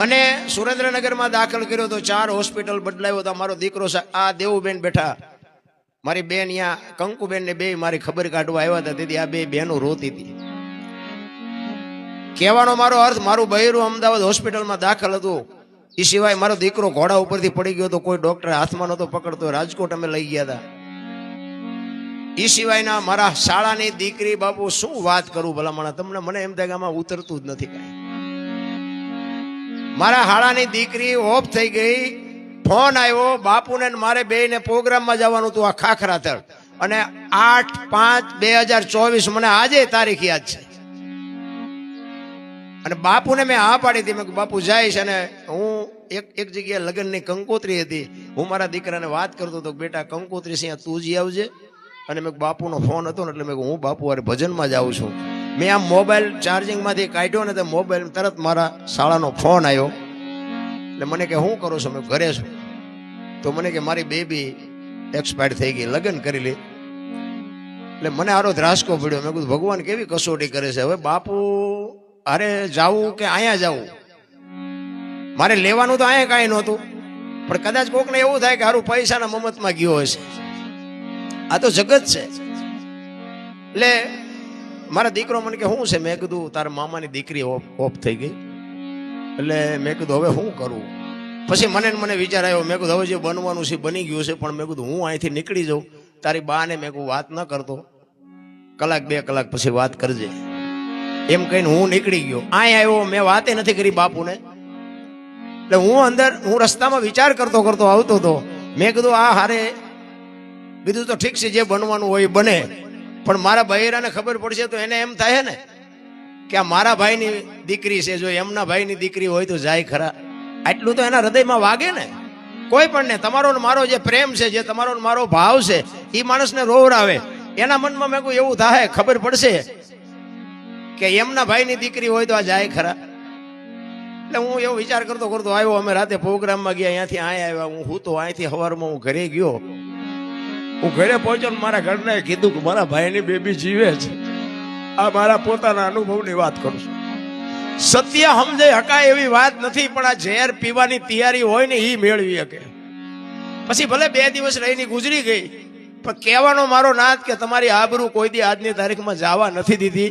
અને સુરેન્દ્રનગરમાં દાખલ કર્યો તો 4 હોસ્પિટલ બદલાયો તો મારો દીકરો આ દેવુબેન બેઠા મારી બેન અહીંયા કંકુબેન ને બે મારી ખબર કાઢવા આવ્યા હતા તેથી આ બે બહેનો રોતી હતી. કહેવાનો મારો અર્થ મારું બૈરું અમદાવાદ હોસ્પિટલમાં દાખલ હતું એ સિવાય મારો દીકરો ઘોડા ઉપરથી પડી ગયો તો કોઈ ડોક્ટર હાથમાં નહોતો પકડતો. રાજકોટ અમે લઈ ગયા હતા. એ સિવાયના મારા શાળાની દીકરી બાપુ શું વાત કરું ભલામણા તમને, મને એમ થાય કે આમાં ઉતરતું જ નથી કાંઈ. મારા શાળાની દીકરી ઓફ થઈ ગઈ, ફોન આવ્યો બાપુને મારે બેને પ્રોગ્રામમાં જવાનું હતું આ ખાખરાથળ અને 8/5/2024 મને આજે તારીખ યાદ છે. અને બાપુને મેં હા પાડી હતી, મેં બાપુ જઈશ. અને હું એક જગ્યાએ લગ્નની કંકોત્રી હતી, હું મારા દીકરાને વાત કરતો હતો બેટા કંકોત્રી છે તું જ આવજે. અને મેં બાપુનો ફોન હતો ને એટલે મેં હું બાપુ અરે ભજનમાં જાઉં છું. મેં આમ મોબાઈલ ચાર્જિંગમાંથી કાઢ્યો ને તો મોબાઈલ તરત મારા શાળાનો ફોન આવ્યો. એટલે મને કે શું કરો છો? મેં ઘરે છું. તો મને કે મારી બેબી એક્સપાયર થઈ ગઈ, લગ્ન કરી લે. એટલે મને આરો ધ્રાસકો પડ્યો. મેં કીધું ભગવાન કેવી કસોટી કરે છે. હવે બાપુ અરે જાવું કે અહીંયા જાવું? મારે લેવાનું તો અહીંયા કાંઈ નહોતું, પણ કદાચ કોકને એવું થાય કે હારું પૈસાના મમતમાં ગયો હશે. આ તો જગત છે. એટલે મારા દીકરો મને કે શું છે? મેં કીધું તારા મામાની દીકરી ઓફ થઈ ગઈ. એટલે મેં કીધું હવે શું કરવું? પછી મને વિચાર આવ્યો. મેં કીધું હવે જે બનવાનું છે બની ગયું છે, પણ મેં કીધું હું અહીંથી નીકળી જાઉં. તારી બાને મેં કીધું વાત ન કરતો, 1-2 કલાક પછી વાત કરજે એમ કહીને હું નીકળી ગયો. અહીંયા આવ્યો, મેં વાતે નથી કરી બાપુને. એટલે હું રસ્તામાં વિચાર કરતો આવતો હતો. મેં કીધું આ હારે બીજું તો ઠીક છે, જે બનવાનું હોય બને, પણ મારા બૈરાને ખબર પડશે તો એને એમ થાય ને કે આ મારા ભાઈની દીકરી છે, જો એમના ભાઈની દીકરી હોય તો જાય ખરા. આટલું તો એના હૃદયમાં વાગે ને. કોઈ પણ ને તમારો ને મારો જે પ્રેમ છે, જે તમારો ને મારો ભાવ છે, એ માણસને રોવરાવે. એના મનમાં મેં કોઈ એવું થાય ખબર પડશે કે એમના ભાઈની દીકરી હોય તો આ જાય ખરા. એટલે હું એવો વિચાર કરતો આવ્યો. અમે રાતે પ્રોગ્રામમાં ગયા, અહીંયાથી આવ્યા. હું તો અહીંથી સવારમાં હું ઘરે ગયો. હું ઘરે પહોંચ્યો, મારા ઘરને કીધું કે મારા ભાઈની બેબી જીવે છે. આ મારા પોતાના અનુભવની વાત કરું છું. સત્ય સમજે હકાય એવી વાત નથી, પણ આ ઝેર પીવાની તૈયારી હોય ને એ મેળવી શકે. પછી ભલે 2 દિવસ રહીને ગુજરી ગઈ, પણ કહેવાનો મારો નાથ કે તમારી આબરૂ કોઈ દી આજની તારીખમાં જવા નથી દીધી.